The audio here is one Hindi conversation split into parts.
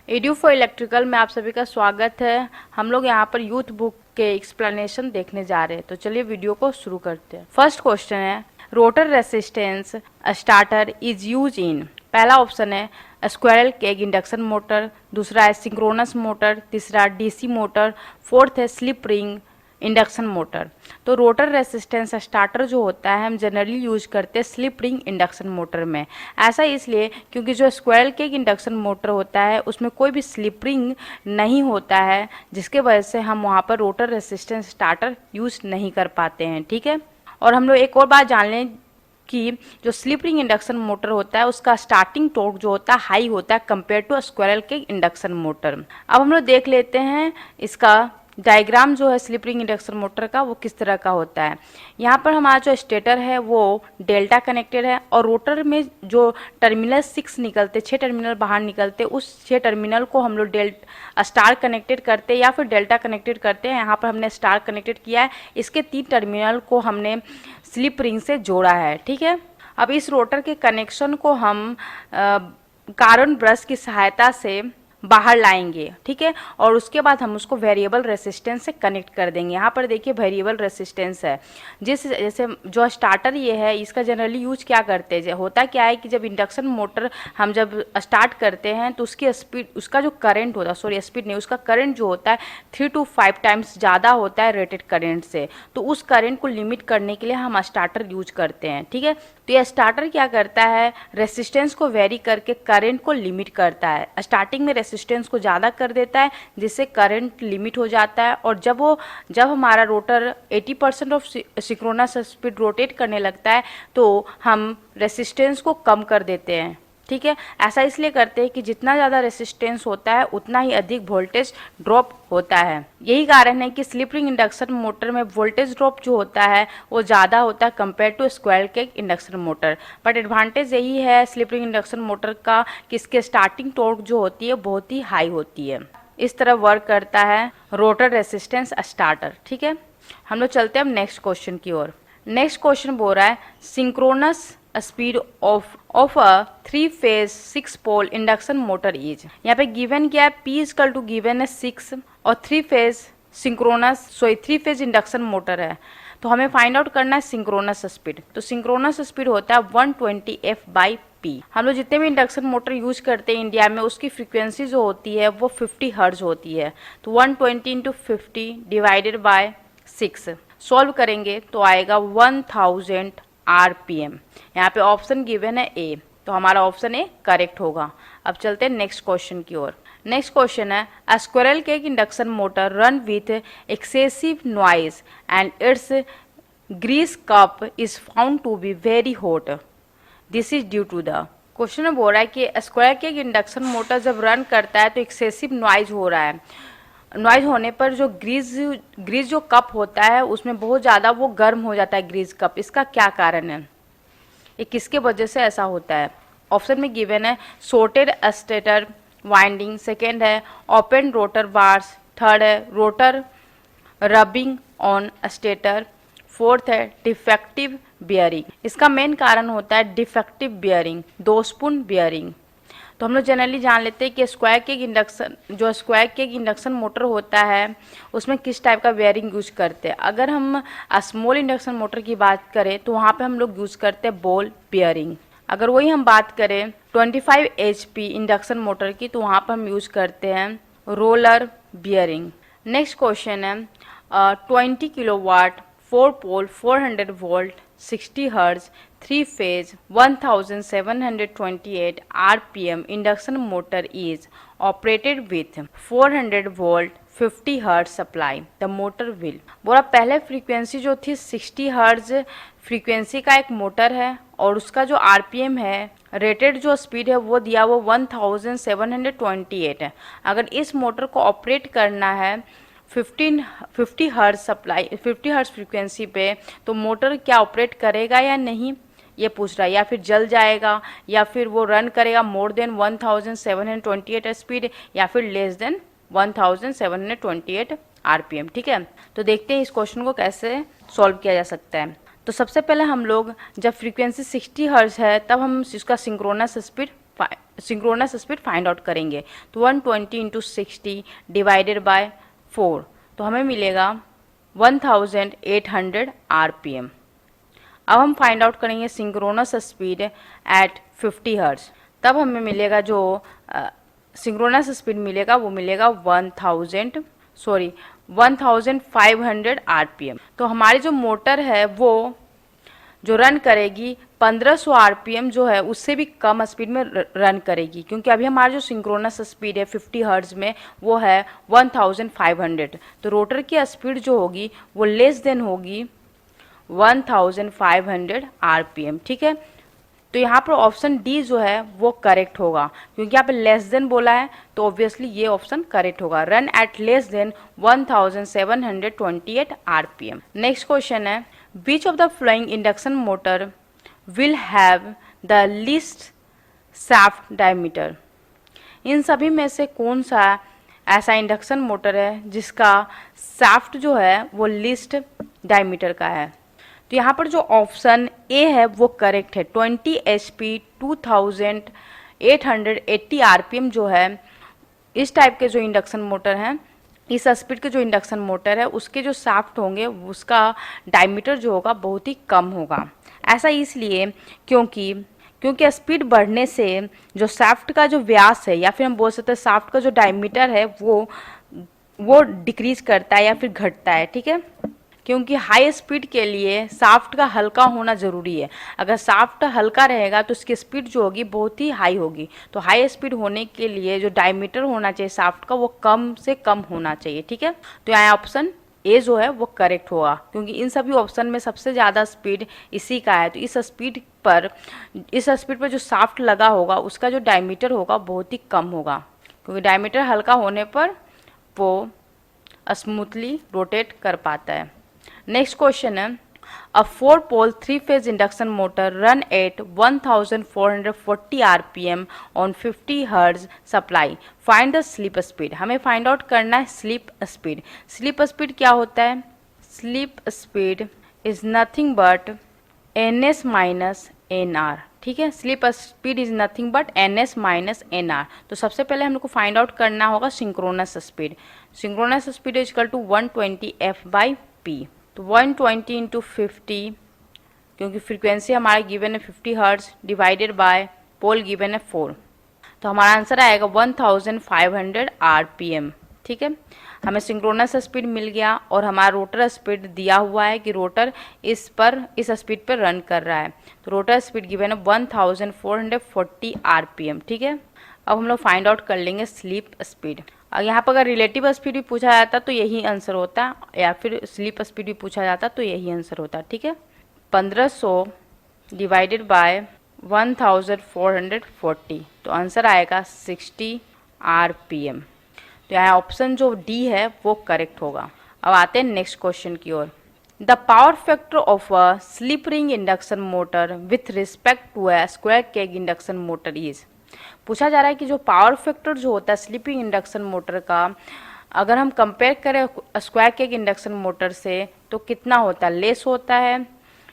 एड्यू फॉर इलेक्ट्रिकल में आप सभी का स्वागत है। हम लोग यहाँ पर यूथ बुक के एक्सप्लेनेशन देखने जा रहे हैं, तो चलिए वीडियो को शुरू करते हैं। फर्स्ट क्वेश्चन है, rotor resistance starter is use in. पहला ऑप्शन है स्क्विरल केज इंडक्शन मोटर, दूसरा है सिंक्रोनस मोटर, तीसरा डीसी मोटर, फोर्थ है स्लिप रिंग इंडक्शन मोटर। तो रोटर रेसिस्टेंस स्टार्टर जो होता है हम जनरली यूज करते हैं स्लिप रिंग इंडक्शन मोटर में। ऐसा इसलिए क्योंकि जो स्क्विरल केज इंडक्शन मोटर होता है उसमें कोई भी स्लिप रिंग नहीं होता है, जिसके वजह से हम वहाँ पर रोटर रेसिस्टेंस स्टार्टर यूज नहीं कर पाते हैं। ठीक है, और हम लोग एक और बात जान लें कि जो स्लिप रिंग इंडक्शन मोटर होता है उसका स्टार्टिंग टॉर्क जो होता है हाई होता है compare to squirrel cage induction motor. अब हम लोग देख लेते हैं इसका डायग्राम जो है स्लिप रिंग इंडक्शन मोटर का वो किस तरह का होता है। यहाँ पर हमारा जो स्टेटर है वो डेल्टा कनेक्टेड है और रोटर में जो टर्मिनल 6 निकलते, 6 टर्मिनल बाहर निकलते, उस 6 टर्मिनल को हम लोग स्टार कनेक्टेड करते हैं या फिर डेल्टा कनेक्टेड करते हैं। यहाँ पर हमने स्टार कनेक्टेड किया है, इसके 3 टर्मिनल को हमने स्लिप रिंग से जोड़ा है। ठीक है, अब इस रोटर के कनेक्शन को हम कार्बन ब्रश की सहायता से बाहर लाएंगे। ठीक है, और उसके बाद हम उसको वेरिएबल रेसिस्टेंस से कनेक्ट कर देंगे। यहाँ पर देखिए वेरिएबल रेसिस्टेंस है, जैसे जो स्टार्टर ये है इसका जनरली यूज क्या करते हैं, होता क्या है कि जब इंडक्शन मोटर हम जब स्टार्ट करते हैं तो उसकी स्पीड, उसका जो करंट होता है, सॉरी स्पीड नहीं, उसका करंट जो होता है 3 to 5 टाइम्स ज़्यादा होता है रेटेड करंट से। तो उस करंट को लिमिट करने के लिए हम स्टार्टर यूज करते हैं। ठीक है, तो ये स्टार्टर क्या करता है, रेसिस्टेंस को वेरी करके करंट को लिमिट करता है। स्टार्टिंग में रेसिस्टेंस को ज़्यादा कर देता है जिससे करंट लिमिट हो जाता है, और जब हमारा rotor 80% of synchronous speed rotate करने लगता है तो हम रेसिस्टेंस को कम कर देते हैं। ठीक है, ऐसा इसलिए करते हैं कि जितना ज़्यादा रेसिस्टेंस होता है उतना ही अधिक वोल्टेज ड्रॉप होता है। यही कारण है कि स्लिप रिंग इंडक्शन मोटर में वोल्टेज ड्रॉप जो होता है वो ज़्यादा होता है compare to squirrel cage induction motor. But advantage यही है स्लिप रिंग इंडक्शन मोटर का कि इसके स्टार्टिंग टॉर्क जो होती है बहुत ही हाई होती है। इस तरह वर्क करता है रोटर रेसिस्टेंस स्टार्टर। ठीक है, हम लोग चलते हैं अब नेक्स्ट क्वेश्चन की ओर। नेक्स्ट क्वेश्चन बोल रहा है synchronous speed of a 3 phase 6 pole induction motor is. यहाँ पे गिवन क्या है, P इक्वल टू गिवन है 6 और 3 फेज इंडक्शन मोटर है, तो हमें फाइंड आउट करना है सिंक्रोनस स्पीड। तो सिंक्रोनस स्पीड होता है 120 F/P। हम लोग जितने भी इंडक्शन मोटर यूज करते हैं इंडिया में उसकी फ्रीक्वेंसी जो होती है वो 50 हर्ट्ज होती है। तो 120 इंटू 50 डिवाइडेड बाय 6 सॉल्व करेंगे तो आएगा 1000 RPM। यहाँ पे ऑप्शन गिवन है ए, तो हमारा ऑप्शन ए करेक्ट होगा। अब चलते हैं नेक्स्ट क्वेश्चन की ओर। नेक्स्ट क्वेश्चन है a squirrel cage induction motor run with excessive noise and its grease cup is found to be very hot, this is due to the. Question में बोल रहा है कि स्क्विरल केज इंडक्शन मोटर जब रन करता है तो एक्सेसिव नॉइज हो रहा है। नॉइज होने पर जो ग्रीस जो कप होता है उसमें बहुत ज़्यादा वो गर्म हो जाता है ग्रीस कप। इसका क्या कारण है, ये किसके वजह से ऐसा होता है? ऑप्शन में गिवन है शॉर्टेड स्टेटर वाइंडिंग, सेकेंड है ओपन रोटर बार्स, थर्ड है rotor rubbing on stator, fourth है डिफेक्टिव बियरिंग। इसका मेन कारण होता है डिफेक्टिव बियरिंग, दोषपूर्ण बियरिंग। तो हम लोग जनरली जान लेते हैं कि स्क्वायर केज इंडक्शन मोटर होता है उसमें किस टाइप का बेयरिंग यूज करते हैं। अगर हम स्मॉल इंडक्शन मोटर की बात करें तो वहाँ पे हम लोग यूज करते हैं बॉल बेयरिंग। अगर वही हम बात करें 25 HP इंडक्शन मोटर की तो वहाँ पर हम यूज करते हैं रोलर बियरिंग। नेक्स्ट क्वेश्चन है 20 kilowatt 4 pole 400 volt 60 hertz 3 phase 1728 RPM induction motor is operated with 400 volt 50 hertz supply, the motor will. बोला पहले फ्रीक्वेंसी जो थी 60 हर्ट्ज फ्रीक्वेंसी का एक मोटर है और उसका जो RPM है रेटेड जो स्पीड है वो दिया वो 1728 है। अगर इस मोटर को ऑपरेट करना है 50 हर्ट्ज सप्लाई 50 हर्ट्ज फ्रीक्वेंसी पे तो मोटर क्या ऑपरेट करेगा या नहीं ये पूछ रहा है, या फिर जल जाएगा या फिर वो रन करेगा मोर देन 1728 स्पीड या फिर लेस देन 1728 RPM। ठीक है, तो देखते हैं इस क्वेश्चन को कैसे सॉल्व किया जा सकता है। तो सबसे पहले हम लोग जब फ्रीक्वेंसी 60 हर्ट्ज है तब हम इसका synchronous speed synchronous speed find out करेंगे। तो 120 इंटू 60 डिवाइडेड बाय 4, तो हमें मिलेगा 1800 आरपीएम। अब हम फाइंड आउट करेंगे सिंक्रोनस स्पीड एट 50 हर्ट्ज, तब हमें मिलेगा जो सिंक्रोनस स्पीड मिलेगा वो मिलेगा 1500 आरपीएम। तो हमारी जो मोटर है वो जो रन करेगी 1500 आरपीएम जो है उससे भी कम स्पीड में रन करेगी, क्योंकि अभी हमारा जो सिंक्रोनस स्पीड है 50 हर्ट्ज में वो है 1500। तो रोटर की स्पीड जो होगी वो लेस देन होगी 1500 आरपीएम। ठीक है, तो यहाँ पर ऑप्शन डी जो है वो करेक्ट होगा, क्योंकि यहाँ पे लेस देन बोला है तो ऑब्वियसली ये ऑप्शन करेक्ट होगा। Run at less than 1728 RPM. Next question है, which of the following induction motor will have the least shaft diameter. इन सभी में से कौन सा ऐसा इंडक्शन मोटर है जिसका शाफ्ट जो है वो लीस्ट डायमीटर का है। तो यहाँ पर जो ऑप्शन ए है वो करेक्ट है। 20 HP 2880 आरपीएम जो है इस टाइप के जो इंडक्शन मोटर हैं, इस स्पीड के जो इंडक्शन मोटर है उसके जो शाफ्ट होंगे उसका डायमीटर जो होगा बहुत ही कम होगा। ऐसा इसलिए क्योंकि स्पीड बढ़ने से जो शाफ्ट का जो व्यास है या फिर हम बोल सकते हैं शाफ्ट का जो डायमीटर है वो डिक्रीज करता है या फिर घटता है। ठीक है, क्योंकि हाई स्पीड के लिए शाफ्ट का हल्का होना ज़रूरी है। अगर शाफ्ट हल्का रहेगा तो उसकी स्पीड जो होगी बहुत ही हाई होगी। तो हाई स्पीड होने के लिए जो डायमीटर होना चाहिए शाफ्ट का वो कम से कम होना चाहिए। ठीक है, तो यहाँ ऑप्शन ए जो है वो करेक्ट होगा, क्योंकि इन सभी ऑप्शन में सबसे ज़्यादा स्पीड इसी का है। तो इस स्पीड पर जो शाफ्ट लगा होगा उसका जो डायमीटर होगा बहुत ही कम होगा, क्योंकि डायमीटर हल्का होने पर वो स्मूथली रोटेट कर पाता है। नेक्स्ट क्वेश्चन है, a 4-pole 3-phase induction motor run at 1440 RPM on 50 hertz supply, find the slip speed. हमें फाइंड आउट करना है स्लिप स्पीड। स्लिप स्पीड क्या होता है? Slip speed is nothing but ns minus N R. ठीक है, slip speed is nothing but ns minus N R. तो सबसे पहले हम लोग को फाइंड आउट करना होगा synchronous speed. Synchronous speed is equal to 120 f/p। तो 120 इंटू 50, क्योंकि फ्रीक्वेंसी हमारा गिवन है 50 hertz divided by pole given है 4, तो हमारा आंसर आएगा 1500 आरपीएम। ठीक है, हमें सिंक्रोनस स्पीड मिल गया और हमारा रोटर स्पीड दिया हुआ है कि रोटर इस स्पीड पर रन कर रहा है। तो रोटर स्पीड गिवन है 1440 आरपीएम। ठीक है, अब हम लोग फाइंड आउट कर लेंगे स्लीप स्पीड। यहाँ पर अगर रिलेटिव स्पीड भी पूछा जाता तो यही आंसर होता, या फिर स्लीप स्पीड भी पूछा जाता तो यही आंसर होता। ठीक है, 1500 डिवाइडेड बाय 1440, तो आंसर आएगा 60 आरपीएम। तो यहाँ ऑप्शन जो डी है वो करेक्ट होगा। अब आते हैं नेक्स्ट क्वेश्चन की ओर। The power factor of a slip ring induction motor with respect to a square cage induction motor is. पूछा जा रहा है कि जो पावर फैक्टर जो होता है स्लीपिंग इंडक्शन मोटर का, अगर हम कंपेयर करें स्क्वायर केज इंडक्शन मोटर से तो कितना होता है? लेस होता है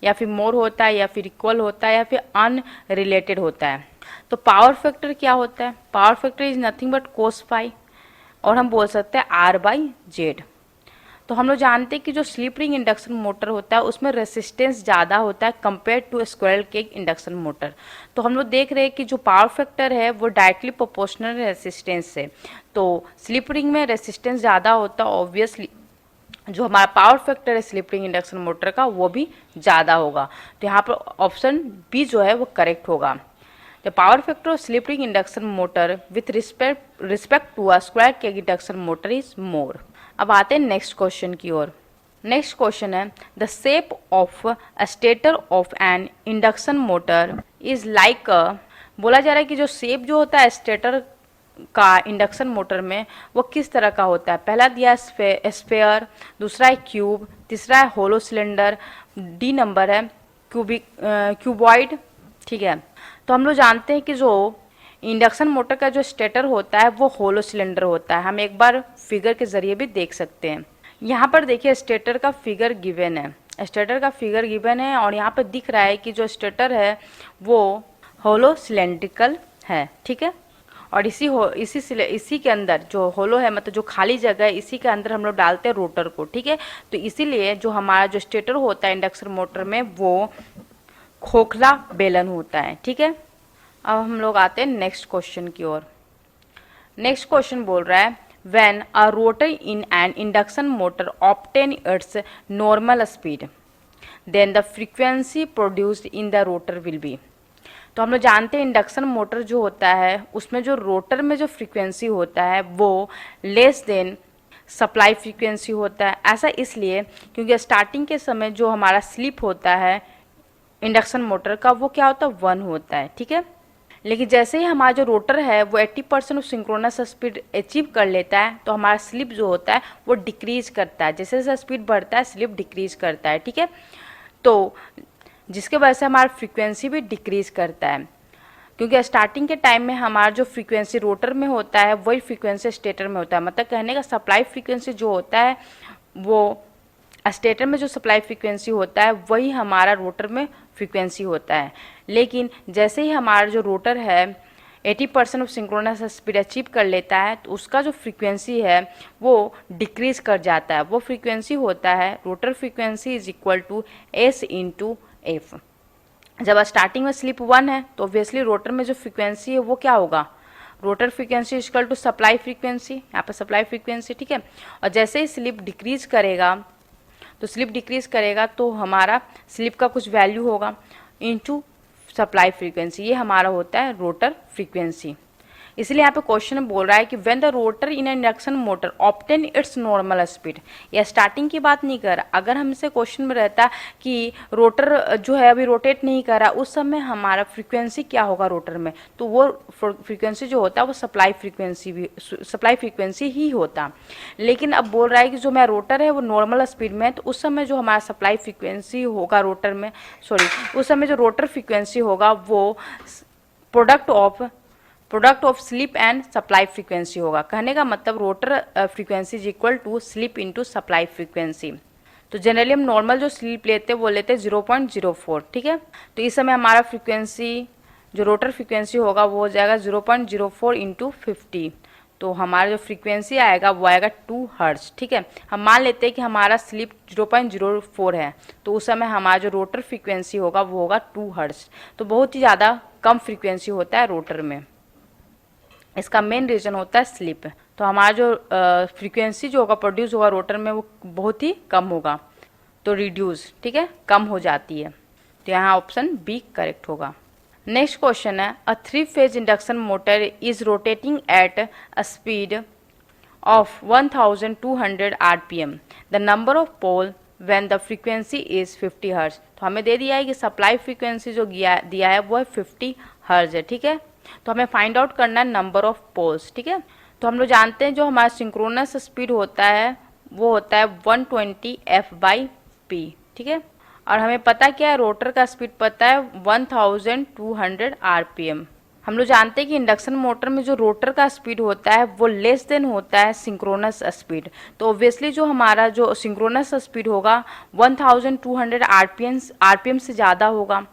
या फिर मोर होता है या फिर इक्वल होता है या फिर अनरिलेटेड होता है? तो पावर फैक्टर क्या होता है? Power factor is nothing but cos phi, और हम बोल सकते हैं R/Z। तो हम लोग जानते हैं कि जो स्लिप रिंग इंडक्शन मोटर होता है उसमें रेसिस्टेंस ज़्यादा होता है compare to squirrel cage induction motor. तो हम लोग देख रहे हैं कि जो पावर फैक्टर है वो डायरेक्टली प्रोपोर्शनल रेसिस्टेंस से, तो स्लिप रिंग में रेसिस्टेंस ज़्यादा होता है, ऑब्वियसली जो हमारा पावर फैक्टर है स्लिप रिंग इंडक्शन मोटर का वो भी ज़्यादा होगा। तो यहाँ पर ऑप्शन बी जो है वो करेक्ट होगा। The power factor of slip ring induction motor with respect to a square cage induction motor is more. अब आते हैं नेक्स्ट क्वेश्चन की ओर। नेक्स्ट क्वेश्चन है, the shape of a stator of an induction motor is like a. बोला जा रहा है कि जो शेप जो होता है स्टेटर का इंडक्शन मोटर में वो किस तरह का होता है? पहला दिया स्फेयर, दूसरा है क्यूब, तीसरा है होलो सिलेंडर, डी नंबर है क्यूबॉइड। ठीक है, तो हम लोग जानते हैं कि जो इंडक्शन मोटर का जो स्टेटर होता है वो होलो सिलेंडर होता है। हम एक बार फिगर के जरिए भी देख सकते हैं। यहाँ पर देखिए स्टेटर का फिगर गिवन है, स्टेटर का फिगर गिवन है और यहाँ पर दिख रहा है कि जो स्टेटर है वो होलो सिलेंड्रिकल है, ठीक है। और इसी के अंदर जो होलो है, मतलब जो खाली जगह है, इसी के अंदर हम लोग डालते हैं रोटर को, ठीक है। तो इसीलिए जो हमारा जो स्टेटर होता है इंडक्शन मोटर में, वो खोखला बेलन होता है, ठीक है। अब हम लोग आते हैं नेक्स्ट क्वेश्चन की ओर। नेक्स्ट क्वेश्चन बोल रहा है when a rotor in an induction motor obtain its normal speed then the frequency produced in the rotor will be. तो हम लोग जानते हैं इंडक्शन मोटर जो होता है उसमें जो रोटर में जो फ्रीक्वेंसी होता है वो लेस देन सप्लाई फ्रीक्वेंसी होता है। ऐसा इसलिए क्योंकि स्टार्टिंग के समय जो हमारा स्लिप होता है इंडक्शन मोटर का वो क्या होता है, 1 होता है, ठीक है। लेकिन जैसे ही हमारा जो रोटर है वो 80% ऑफ सिंक्रोनस स्पीड अचीव कर लेता है तो हमारा स्लिप जो होता है वो डिक्रीज करता है। जैसे जैसे स्पीड बढ़ता है स्लिप डिक्रीज करता है, ठीक है। तो जिसके वजह से हमारा फ्रीक्वेंसी भी डिक्रीज करता है, क्योंकि स्टार्टिंग के टाइम में हमारा जो फ्रीक्वेंसी रोटर में होता है वही फ्रीक्वेंसी स्टेटर में होता है। मतलब कहने का सप्लाई फ्रीक्वेंसी जो होता है वो स्टेटर में जो सप्लाई फ्रीक्वेंसी होता है वही हमारा रोटर में फ्रीक्वेंसी होता है। लेकिन जैसे ही हमारा जो रोटर है 80% ऑफ सिंक्रोनस स्पीड अचीव कर लेता है तो उसका जो फ्रीक्वेंसी है वो डिक्रीज कर जाता है। वो फ्रीक्वेंसी होता है rotor frequency is equal to S into F. जब स्टार्टिंग में स्लिप 1 है तो ऑब्वियसली रोटर में जो फ्रीक्वेंसी है वो क्या होगा, rotor frequency equal to supply frequency, यहाँ पर सप्लाई फ्रीक्वेंसी, ठीक है। और जैसे ही स्लिप डिक्रीज करेगा तो स्लिप डिक्रीज करेगा तो हमारा स्लिप का कुछ वैल्यू होगा इनटू सप्लाई फ्रीक्वेंसी, ये हमारा होता है रोटर फ्रीक्वेंसी। इसलिए यहाँ पे क्वेश्चन में बोल रहा है कि when the rotor in induction motor obtain its normal speed, या स्टार्टिंग की बात नहीं कर रहा। अगर हमसे क्वेश्चन में रहता कि रोटर जो है अभी रोटेट नहीं कर रहा, उस समय हमारा फ्रीक्वेंसी क्या होगा रोटर में, तो वो फ्रीक्वेंसी जो होता है वो सप्लाई फ्रीक्वेंसी ही होता। लेकिन अब बोल रहा है कि जो मेरा रोटर है वो नॉर्मल स्पीड में है, तो उस समय जो हमारा सप्लाई फ्रीक्वेंसी होगा रोटर में, उस समय जो रोटर फ्रीक्वेंसी होगा वो product of slip and supply frequency होगा। कहने का मतलब rotor frequency is equal to slip into supply frequency. तो जनरली हम नॉर्मल जो स्लिप लेते हैं वो लेते हैं 0.04, ठीक है। तो इस समय हमारा फ्रीक्वेंसी जो रोटर फ्रीक्वेंसी होगा वो हो जाएगा 0.04 इंटू 50। तो हमारा जो फ्रीक्वेंसी आएगा वो आएगा 2 हर्ट्ज, ठीक है। हम मान लेते हैं कि हमारा स्लिप 0.04 है तो उस समय हमारा जो रोटर फ्रीक्वेंसी होगा वो होगा 2 हर्ट्ज। तो बहुत ही ज़्यादा कम फ्रीक्वेंसी होता है रोटर में। इसका मेन रीजन होता है स्लिप। तो हमारा जो फ्रीक्वेंसी जो होगा प्रोड्यूस होगा रोटर में वो बहुत ही कम होगा, तो रिड्यूस, ठीक है, कम हो जाती है। तो यहाँ ऑप्शन बी करेक्ट होगा। नेक्स्ट क्वेश्चन है a 3 phase induction motor is rotating at a speed of 1200 RPM, the number of pole when the frequency is 50 hertz. तो हमें दे दिया है कि सप्लाई फ्रीक्वेंसी जो दिया है वो है 50 हर्ट्ज है, ठीक है। तो हमें फाइंड आउट करना है नंबर ऑफ पोल्स, ठीक है। तो हम लोग जानते हैं जो हमारा सिंक्रोनस स्पीड होता है वो होता है 120 F/p, ठीक है। और हमें पता क्या है, रोटर का स्पीड पता है 1200 आरपीएम। हम लोग जानते हैं कि इंडक्शन मोटर में जो रोटर का स्पीड होता है वो लेस देन होता है सिंक्रोनस स्पीड। तो ऑब्वियसली जो हमारा जो सिंक्रोनस स्पीड होगा 1200 आरपीएम से ज़्यादा होगा,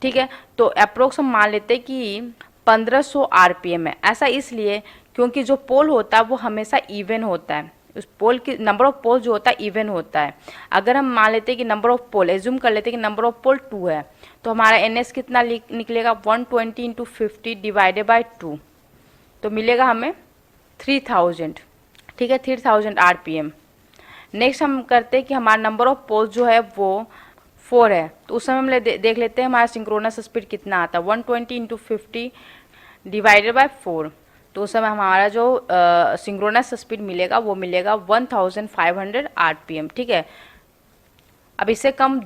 ठीक है। तो अप्रोक्स हम मान लेते हैं कि 1500 आरपीएम है। ऐसा इसलिए क्योंकि जो पोल होता है वो हमेशा इवन होता है, उस पोल की नंबर ऑफ पोल जो होता है इवन होता है। अगर हम मान लेते हैं कि नंबर ऑफ पोल, एज्यूम कर लेते हैं कि नंबर ऑफ पोल 2 है, तो हमारा एनएस कितना निकलेगा 120 इंटू 50 डिवाइडेड बाई 2, तो मिलेगा हमें 3000, ठीक है, 3000 आरपीएम। नेक्स्ट हम करते हैं कि हमारा नंबर ऑफ पोल जो है वो 4 है, तो उस समय हम देख लेते हैं हमारा सिंक्रोनस स्पीड कितना आता है 120 इंटू 50 डिवाइडेड बाय 4। तो उस समय हमारा जो सिंक्रोनस स्पीड मिलेगा वो मिलेगा 1500 आरपीएम, ठीक है। अब इससे कम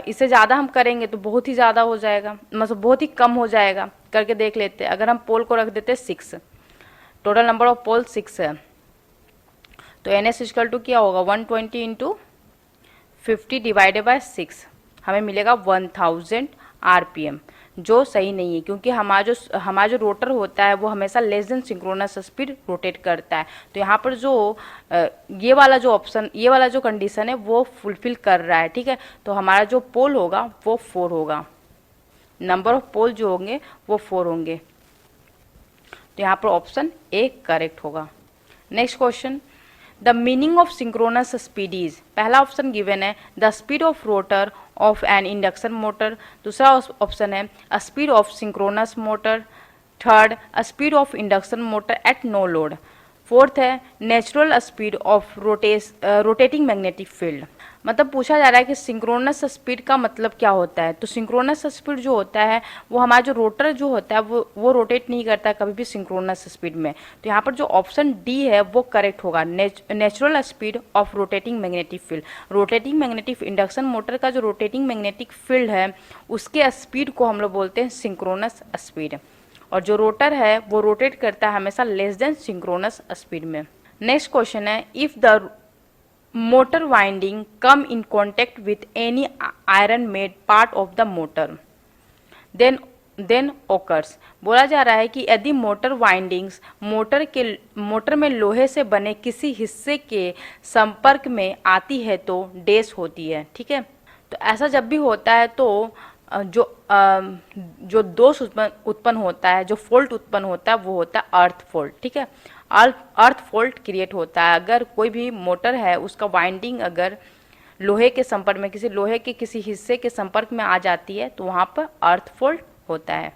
इससे ज़्यादा हम करेंगे तो बहुत ही ज़्यादा हो जाएगा, मतलब बहुत ही कम हो जाएगा। करके देख लेते हैं। अगर हम पोल को रख देते 6, टोटल नंबर ऑफ पोल 6 है, तो एन एस इक्वल टू क्या होगा 120 इंटू 50 डिवाइडेड बाय 6, हमें मिलेगा 1000 आरपीएम, जो सही नहीं है क्योंकि हमारा जो रोटर होता है वो हमेशा less than synchronous speed rotate करता है। तो यहाँ पर जो ये वाला जो कंडीशन है वो फुलफिल कर रहा है, ठीक है। तो हमारा जो पोल होगा वो 4 होगा, नंबर ऑफ पोल जो होंगे वो 4 होंगे। तो यहाँ पर ऑप्शन ए करेक्ट होगा। Next question, the meaning of synchronous speed is, पहला ऑप्शन गिवन है the speed of rotor of an induction motor, दूसरा ऑप्शन है a speed of synchronous motor, third a speed of induction motor at no load, fourth है natural speed of rotating magnetic field. मतलब पूछा जा रहा है कि सिंक्रोनस स्पीड का मतलब क्या होता है। तो सिंक्रोनस स्पीड जो होता है वो हमारा जो रोटर जो होता है वो रोटेट नहीं करता है कभी भी सिंक्रोनस स्पीड में। तो यहाँ पर जो ऑप्शन डी है वो करेक्ट होगा, natural speed of rotating magnetic field. Rotating magnetic induction motor का जो रोटेटिंग मैग्नेटिक फील्ड है उसके स्पीड को हम लोग बोलते हैं सिंक्रोनस स्पीड, और जो रोटर है वो रोटेट करता है हमेशा लेस देन सिंक्रोनस स्पीड में। नेक्स्ट क्वेश्चन है, if the motor winding come in contact with any iron made part of the motor then occurs, बोला जा रहा है कि यदि मोटर वाइंडिंग्स मोटर में लोहे से बने किसी हिस्से के संपर्क में आती है तो डैश होती है। ठीक है, तो ऐसा जब भी होता है तो जो दोष उत्पन्न होता है, जो फॉल्ट उत्पन्न होता है वो होता है अर्थ फॉल्ट। ठीक है, अर्थ फॉल्ट क्रिएट होता है अगर कोई भी मोटर है उसका वाइंडिंग अगर लोहे के संपर्क में किसी हिस्से के संपर्क में आ जाती है तो वहाँ पर अर्थ फॉल्ट होता है।